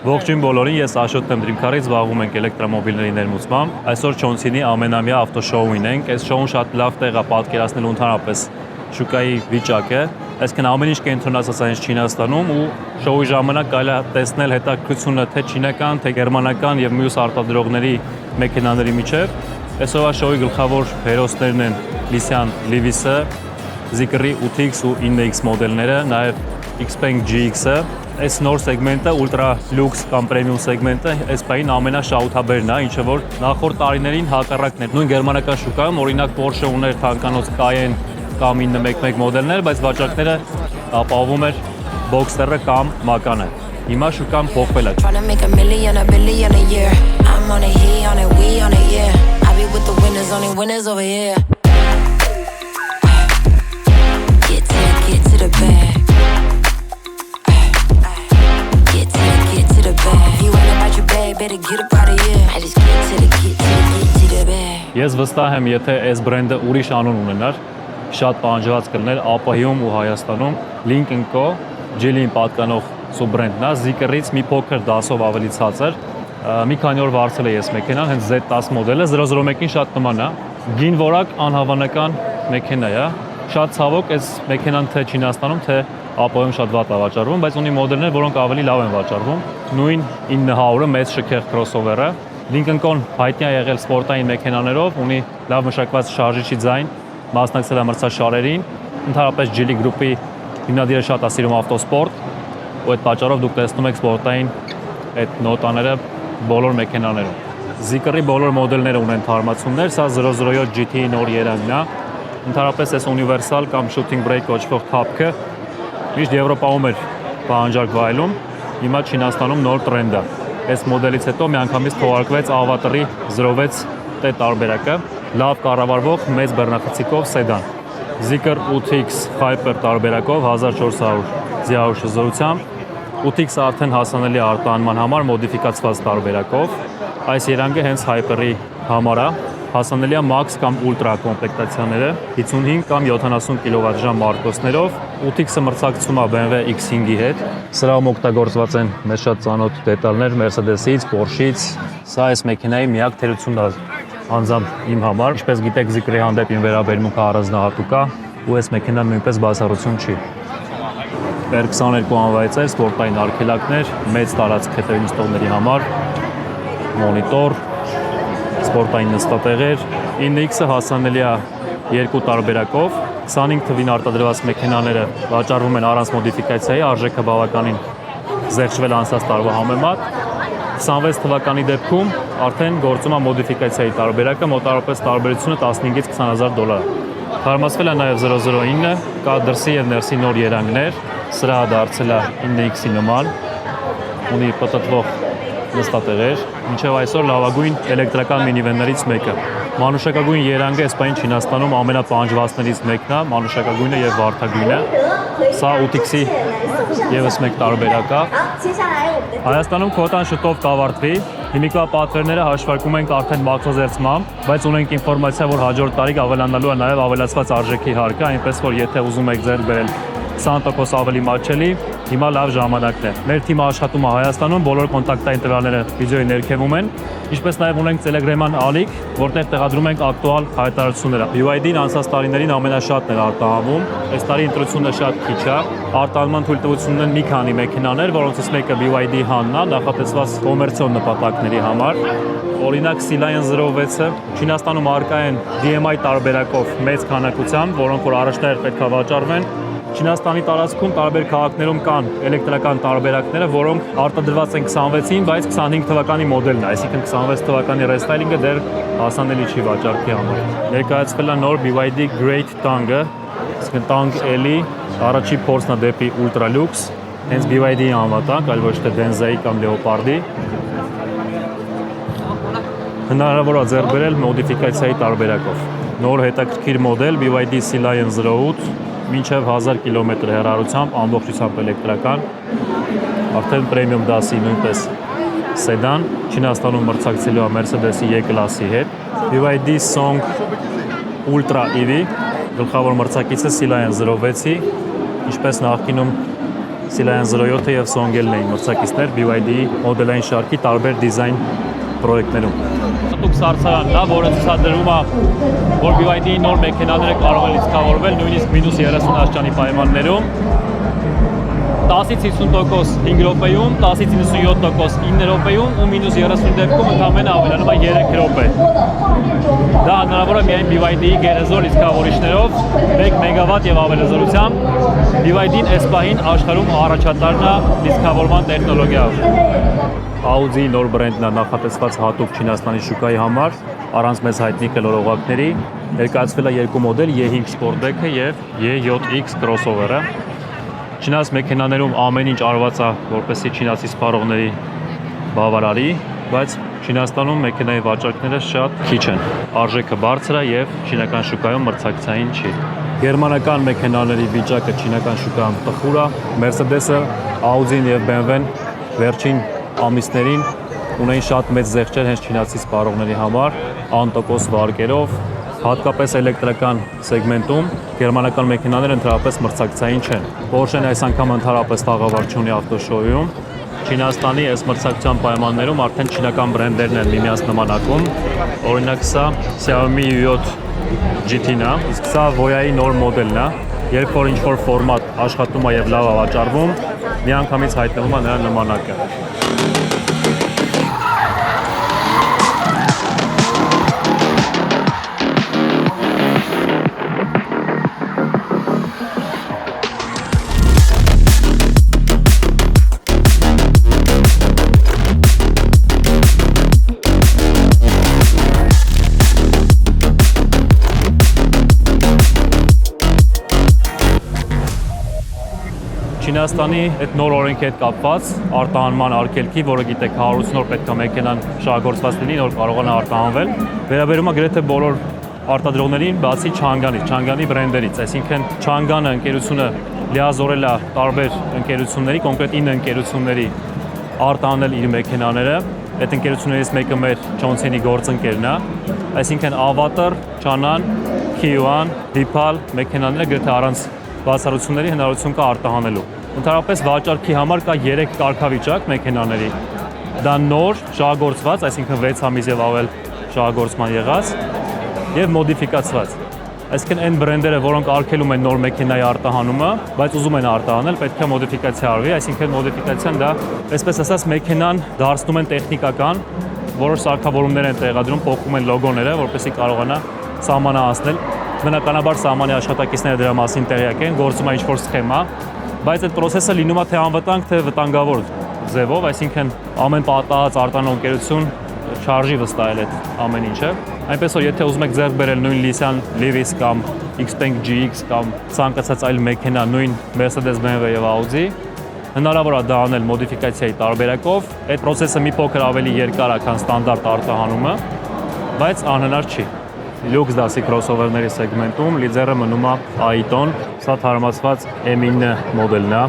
Ողջույն բոլորին, ես Աշոտ եմ Dreamcar-ից, զբաղվում ենք էլեկտրոմոբիլների ներմուծմամբ։ Այսօր Չոնսինի ամենամյա ավտոշոուին ենք։ Այս շոուն շատ լավ տեղ է պատկերացնելու ընդհանրապես շուկայի վիճակը։ Այսինքն ամեն ինչ կենտրոնացած է Չինաստանում ու շոուի ժամանակ կարելի է տեսնել հետաքրքրությունը թե չինական, թե գերմանական եւ մյուս արտադրողների մեքենաների միջև։ Այսօրվա շոուի գլխավոր հերոսներն են Nissan Leaf-ը, Zeekr-ի 8X ու 9X մոդելները, նաեւ Xpeng GX-ը։ Այս նոր սեգմենտը ուլտրա լյուքս կամ պրեմիում սեգմենտը այս պահին ամենաշահութաբերն է, ինչը որ նախորդ տարիներին հակառակն էր։ Նույն գերմանական շուկայում օրինակ Porsche ուներ թանկանոց Cayenne կամ 911 մոդելներ, բայց վաճառքները ապահովում էր Boxster-ը կամ Macan-ը։ Հիմա շուկան փոխվել է։ Ես վստահ եմ, եթե այս բրենդը ուրիշ անուն ունենար, շատ պահանջված կլիներ ԱՊՀ-ում ու Հայաստանում։ Lynk & Co. Geely-ին պատկանող սուբբրենդն է, Zeekr-ից մի փոքր դասով ավելի ցածր։ Մի քանի օր վարձել է ես մեքենան, հենց Z10 մոդելը 001-ին շատ նման է։ Գին որակ անհավանական մեքենա է։ Շատ ցավոք այս մեքենան թե Չինաստանում, թե ԱՊՀ-ում շատ վատ է վաճառվում, բայց ունի մոդելներ, որոնք ավելի լավ են վաճառվում։ Նույն 900-ը մեծ շքեղ քրոսովերը։ Lynk & Co-ն հայտնի է եղել սպորտային մեքենաներով, ունի լավ մշակված շարժիչի ձայն, մասնակցել է մրցաշարերին։ Ընդհանրապես Geely գրուպի հիմնադիրը շատ է սիրում ավտոսպորտ, ու այդ պատճառով դուք տեսնում եք սպորտային այդ նոտաները բոլոր մեքենաներում։ Zeekr-ի բոլոր մոդելները ունեն թարմացումներ, սա 007 GT-ի նոր երանգն է։ Ընդհանրապես այս ունիվերսալ կամ shooting brake կոչվող թափքը միշտ Եվրոպայում էր պահանջարկ վայելում, հիմա Չինաստանում նոր տրենդ է։ Այս մոդելից հետո միանգամից թողարկվեց Avatar-ի 06T տարբերակը, լավ կառավարվող մեծ բեռնախցիկով սեդան։ Zeekr 8X Hyper տարբերակով 1400 ձիահարուշ զորությամբ, 8X-ը արդեն հասանելի է արտահանման համար մոդիֆիկացված տարբերակով։ Այս երանգը հենց Hyper-ի համար է, հասանելի է Max կամ Ultra կոմպլեկտացիաները 55 կամ 70 կՎտ մարտկոսներով, 8X-ը մրցակցում է BMW X5-ի հետ։ Սրահում օգտագործված են մեծ շատ ծանոթ դետալներ Mercedes-ից, Porsche-ից։ Սա այս մեքենայի միակ թերությունն է անձամբ իմ համար։ Ինչպես գիտեք, Zeekr-ի հանդեպ իմ վերաբերմունքը առանձնահատուկ է, ու այս մեքենան նույնպես բացառություն չի։ Per22 անվայծեր, սպորտային արգելակներ, մեծ տարածք հետևի նստողների համար, մոնիտոր, սպորտային նստատեղեր։ 9X-ը հասանելի է երկու տարբերակով, 25 թվին արտադրված մեքենաները վաճառվում են առանց մոդիֆիկացիայի, արժեքը բավականին զեղչվել անցած տարվա համեմատ։ 26 թվականի դեպքում արդեն գործում է մոդիֆիկացիայի տարբերակը, մոտավորապես տարբերությունը 15-ից 20,000 դոլար։ Թարմացվել է նաև 009, կա դրսի և ներսի նոր երանգներ, սրահը դարձել է 9X-ի նման, ունի պտտվող նստատեղեր, մինչև այսօր լավագույն էլեկտրական մինիվեններից մեկը։ Մանուշակագույն երանգը այս պահին Չինաստանում ամենապահանջվածներից մեկն է, մանուշակագույնը եւ վարդագույնը։ Սա 8X-ի եւս մեկ տարբերակ է։ Հայաստանում քվոտան շուտով կավարտվի։ Հիմիկվա պատվերները հաշվարկում ենք արդեն մաքսոզերծմամբ, բայց ունենք ինֆորմացիա, որ հաջորդ տարի ավելանալու է նաև ավելացված արժեքի հարկը, այնպես որ եթե ուզում եք ձեռք բերել 20% ավելի մատչելի, հիմա լավ ժամանակն է։ Մեր թիմը աշխատում է Հայաստանում, բոլոր կոնտակտային տվյալները վիդեոյի ներքևում են, ինչպես նաև ունենք Telegram-ան ալիք, որտեղ տեղադրում ենք ակտուալ հայտարարությունները։ BYD-ն անցած տարիներին ամենաշատն էր արտահանվում, այս տարի ընտրությունը շատ քիչ է։ Արտահանման թույլտվությունն են մի քանի մեքենաներ, որոնցից մեկը BYD Han-ն է, նախատեսված կոմերցիոն նպատակների համար։ Օրինակ Scilion 06-ը Չինաստանում առկա են DMI տարբերակով մեծ քանակությամբ, որոնք որ առաջներ պետք է վաճառվեն։ Չինաստանի տարածքում տարբեր քաղաքներում կան էլեկտրական տարբերակները, որոնք արտադրված են 26-ին, բայց 25 թվականի մոդելն է, այսինքն 26 թվականի ռեստայլինգը դեռ հասանելի չի վաճառքի համար։ Ներկայացվել է նոր BYD Great Tang-ը, այսինքն Tang L-ի առաջի փորձն է դեպի Ultra Lux, հենց BYD-ի անվանակ, այլ ոչ թե Denza-ի կամ Leopard-ի։ Հնարավոր է ձեռք բերել մոդիֆիկացիայի տարբերակով։ Նոր հետաքրքիր մոդել BYD Scilion 08 մինչև 1000 կիլոմետր հեռարությամբ ամբողջությամբ էլեկտրական, արդեն պրեմիում դասի նույնպես սեդան, Չինաստանում մրցակցելու է Mercedes-ի E-Class-ի հետ, BYD Song Ultra EV, գլխավոր մրցակիցը Scilion 06-ի, ինչպես նախկինում Silaian 07-ը եւ Songel-ն էին մրցակիցներ BYD-ի մոդելային շարքի տարբեր դիզայն պրոյեկտներում։ Հատուկ սարսարանն է, որը ցուցադրում է, որ BYD-ի նոր մեքենաները կարող են լիցքավորվել նույնիսկ -30 աստիճանի պայմաններում։ 10-ից 50% 5 րոպեում, 10-ից 97% 9 րոպեում ու -30 դեպքում ընդամենը ավելանում է 3 րոպե։ Դա հնարավոր է միայն BYD-ի գերեզոր լիցքավորիչներով 1 մեգավատ եւ ավել զորությամբ։ BYD-ն այս պահին աշխարհում առաջատարն է լիցքավորման տեխնոլոգիայով։ Audi-ի նոր բրենդն է նախատեսված հատուկ Չինաստանի շուկայի համար, առանց մեծ հայտնի կլորողակների։ Ներկայացվել է երկու մոդել՝ E5 Sportback-ը եւ E7X crossover-ը։ Չինաց մեքենաներում ամեն ինչ արված է, որպեսզի չինացի սպառողների բավարարի, բայց Չինաստանում մեքենայի վաճառքները շատ քիչ են։ Արժեքը բարձր է եւ չինական շուկայում մրցակցային չի։ Գերմանական մեքենաների վիճակը չինական շուկայում տխուր է։ Mercedes-ը, Audi-ն եւ BMW-ն վերջին ամիսներին ունեն շատ մեծ զեղչեր հենց չինացի սպառողների համար, անտոկոս վարկերով, հատկապես էլեկտրական սեգմենտում գերմանական մեքենաները ընդհանրապես մրցակցային չեն։ Porsche-ն այս անգամ ընդհանրապես տաղավար չունի ավտոշոուում։ Չինաստանի այս մրցակցության պայմաններում արդեն չինական բրենդերն են միմյանց նմանակում։ Օրինակ սա Xiaomi U7 GT-ն է, իսկ սա Voya-ի նոր մոդելն է։ Երբ որ ինչ-որ ֆորմատ աշխատում է եւ լավ է վաճառվում, միանգամից հայտնվում է նրա նմանակը։ Չինաստանի այդ նոր օրենքի հետ կապված արտահանման արգելքի, որը գիտեք 100 օր պետք է մեքենան շահագործված լինի, նոր կարողանա արտահանվել, վերաբերում է գրեթե բոլոր արտադրողներին, բացի Chang'an-ի բրենդերից, այսինքն Chang'an-ը ընկերությունը լիազորել է տարբեր ընկերությունների, կոնկրետ 9 ընկերությունների արտահանել իր մեքենաները։ Այդ ընկերություններից մեկը մեր Johnson-ի գործընկերն է, այսինքն Avatar, Chan'an, Kyuan, Deepal մեքենաները գրեթե առանց բացառությունների հնարավորություն կա արտահանելու։ Ընդհանրապես վաճառքի համար կա 3 կարգավիճակ մեքենաների։ Դա նոր, շահագործված, այսինքն 6 ամիս եւ ավել շահագործման եղած, եւ մոդիֆիկացված։ Այսինքն այն բրենդերը, որոնք արգելում են նոր մեքենայի արտահանումը, բայց ուզում են արտահանել, պետք է մոդիֆիկացիա արվի, այսինքն մոդիֆիկացիան դա, այսպես ասած, մեքենան դարձնում են տեխնիկական, որոշ սարքավորումներ են տեղադրում, փոխում են լոգոները, որպեսզի կարողանա սահմանը հասնել։ Բնականաբար սահմանի աշխատակիցները դրա մասին տեղյակ են, գործում է ինչ-որ սխեմա, բայց այդ process-ը լինում է թե անվտանգ, թե վտանգավոր ձևով, այսինքն ամեն պատահած արտանող ընկերություն չարժի վստահել այդ ամեն ինչը։ Այնպես որ եթե ուզում եք ձեռք բերել նույն Nissan Leaf կամ Xpeng GX կամ ցանկացած այլ մեքենա, նույն Mercedes, BMW եւ Audi, հնարավոր է դա անել մոդիֆիկացիայի տարբերակով։ Այդ process-ը մի փոքր ավելի երկար է, քան ստանդարտ արտահանումը, բայց անհնար չի։ Լյուքս դասի crossover-ների սեգմենտում լիդերը մնում է Aiton, սա թարմացված M9 մոդելն է,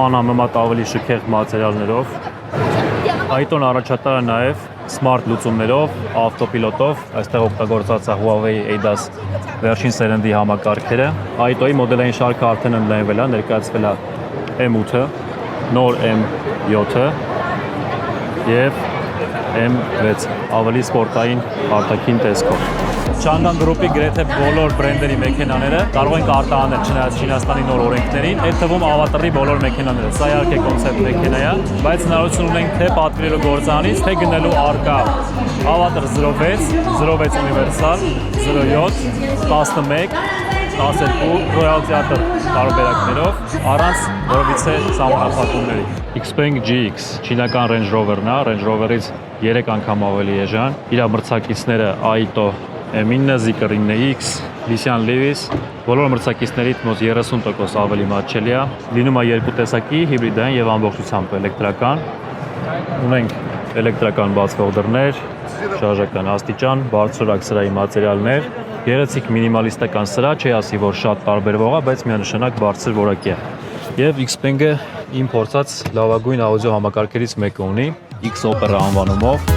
անհամեմատ ավելի շքեղ մատերիալներով։ Aiton առաջատար է նաև smart լուծումներով, ավտոպիլոտով, այստեղ օգտագործված է Huawei ADAS վերջին սերնդի համակարգերը։ Aiton-ի մոդելային շարքը արդեն ընդլայնվել է, ներկայացվել է M8-ը, նոր M7-ը եւ M6 ավելի սպորտային արտաքին տեսքով։ Chang'an Group-ի գրեթե բոլոր բրենդերի մեքենաները կարող են արտահանել չնայած Չինաստանի նոր օրենքներին, այդ թվում Avatar-ի բոլոր մեքենաները։ Սա իհարկե կոնցեպտ մեքենա է, բայց հնարավորություն ունենք թե պատվիրելու գործարանից, թե գնելու արկա Avatar 06, 06 Universal, 07, 11, 12 Royal Theater տարբերակներով, առանց որևիցե սահմանափակումների։ Xpeng GX չինական Range Rover-ն է, Range Rover-ից 3 անգամ ավելի էժան։ Իր մրցակիցները Aito M9, Zeekr 9X, Nissan Leaf, բոլոր մրցակիցներից մոտ 30% ավելի մատչելի է։ Լինում է երկու տեսակի՝ հիբրիդային եւ ամբողջությամբ էլեկտրական։ Ունենք էլեկտրական բացվող դռներ, շարժական աստիճան, բարձրորակ սրահի մատերիալներ, գեղեցիկ մինիմալիստական սրահ, չի ասի, որ շատ տարբերվող է, բայց միանշանակ բարձր որակի է։ Եվ Xpeng-ը իմ փորձած լավագույն աուդիո համակարգերից մեկը ունի, X-Opera անվանումով։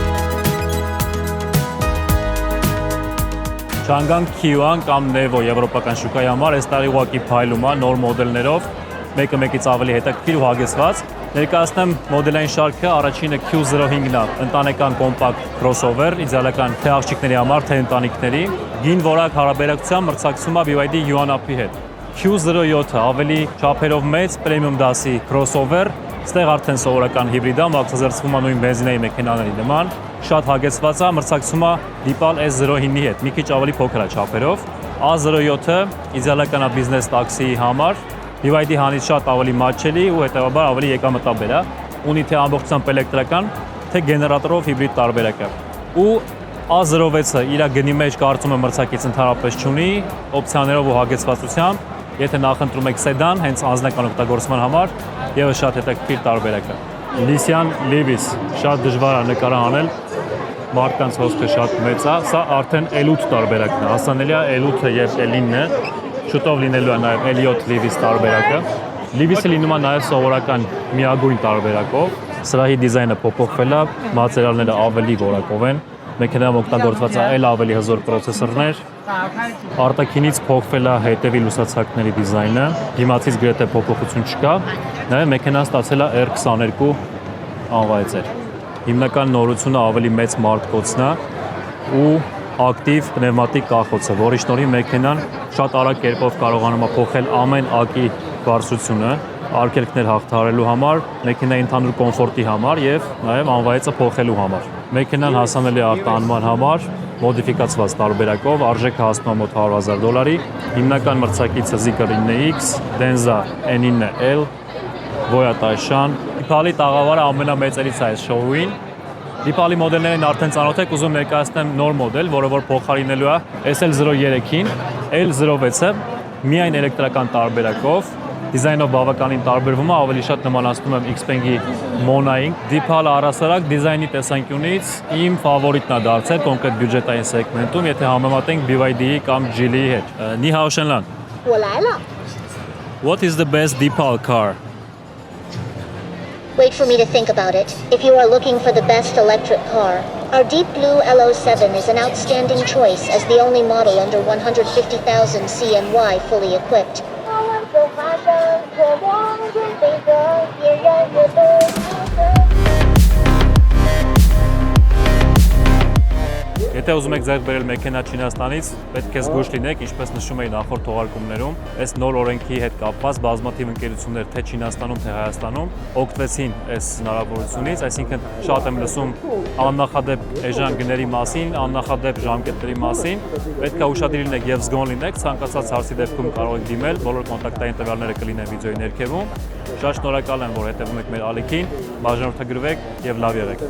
Chang'an Kyuan կամ Nevo եվրոպական շուկայի համար այս տարի ուղղակի փայլում է նոր մոդելներով, մեկը մեկից ավելի հետաքրքիր ու հագեցված։ Ներկայացնեմ մոդելային շարքը, առաջինը Q05-ն է, ընտանեկան կոմպակտ crossover, իդեալական թե աղջիկների համար, թե ընտանիքների։ Գին որակ հարաբերակցությամբ մրցակցում է BYD Yuan-Up-ի հետ։ Q07-ը ավելի չափերով մեծ պրեմիում դասի crossover, ստեղ արդեն սովորական հիբրիդ է, մաքսազերծվում է նույն բենզինային մեքենաների նման, շատ հագեցված է, մրցակցում է դիպալ S09-ի հետ, մի քիչ ավելի փոքր է չափերով։ A07-ը իդեալական է բիզնես տաքսիի համար, BYD հանից շատ ավելի մատչելի ու հետևաբար ավելի եկամտաբեր է, ունի թե ամբողջությամբ էլեկտրական, թե գեներատորով հիբրիդ տարբերակը։ Ու A06-ը իր գնի մեջ կարծում եմ մրցակից ընդհանրապես չունի, օպցիաներով ու հագեցվածությամբ, եթե նախընտրում եք սեդան, հենց անձնական օգտագործման համար, ևս շատ հետաքրքիր տարբերակ է։ Nissan Leaf, շատ դժվար է նկարահանել, մարդկանց հոսքը շատ մեծ է, սա արդեն L8 տարբերակն է, հասանելի է L8-ը եւ L9-ը, շուտով լինելու է նաև L7 Leaf տարբերակը։ Leaf-ը լինում է նաև սովորական միագույն տարբերակով, սրահի դիզայնը փոփոխվել է, մատերիալները ավելի որակով են, մեքենայում օգտագործված է էլ ավելի հզոր պրոցեսորներ, արտաքինից փոխվել է հետևի լուսացակների դիզայնը, դիմացից գրեթե փոփոխություն չկա, նաև մեքենան ստացել է R22 անվայրեր։ Հիմնական նորությունը ավելի մեծ մարտկոցն է ու ակտիվ պնևմատիկ կախոցը, որի շնորհիվ մեքենան շատ արագ կերպով կարողանում է փոխել ամեն ակի բարձրությունը, արգելքներ հաղթահարելու համար, մեքենայի ընդհանուր կոմֆորտի համար եւ նաեւ անվայրը փոխելու համար։ Մեքենան հասանելի է արտահանման համար մոդիֆիկացված տարբերակով, արժեքը հասնում է մոտ $100,000, հիմնական մրցակիցը Zeekr 9X, Denza N9L, Voya Taishan։ Դիպալի տաղավարը ամենամեծերից է այս շոուին։ Դիպալի մոդելներին արդեն ծանոթ եք, ուզում ներկայացնեմ նոր մոդել, որը որ փոխարինելու է SL03-ին, L06-ը միայն էլեկտրական տարբերակով, դիզայնով բավականին տարբերվում է, ավելի շատ նմանացնում եմ Xpeng-ի Mona-ին։ Դիպալը առասարակ դիզայնի տեսանկյունից իմ ֆավորիտն է դարձել կոնկրետ բյուջետային սեգմենտում, եթե համեմատենք BYD-ի կամ Geely-ի հետ։ Ni hao Shenlan. 我来了。 What is the best Deepal car? Wait for me to think about it. If you are looking for the best electric car, our deep blue L07 is an outstanding choice as the only model under 150,000 CNY fully equipped. Եթե ուզում եք ձեռք բերել մեքենա Չինաստանից, պետք է զգույշ լինեք, ինչպես նշում էի նախորդ թողարկումներում, այս նոր օրենքի հետ կապված բազմաթիվ ընկերություններ թե Չինաստանում, թե Հայաստանում օգտվեցին այս հնարավորությունից, այսինքն շատ եմ լսում աննախադեպ էժան գների մասին, աննախադեպ ժամկետների մասին, պետք է ուշադիր լինեք եւ զգոն լինեք, ցանկացած հարցի դեպքում կարող եք դիմել, բոլոր կոնտակտային տվյալները կլինեն վիդեոյի ներքևում։ Շատ շնորհակալ եմ, որ հետևում եք մեր ալիքին, բաժանորդագրվեք եւ լավ եղեք։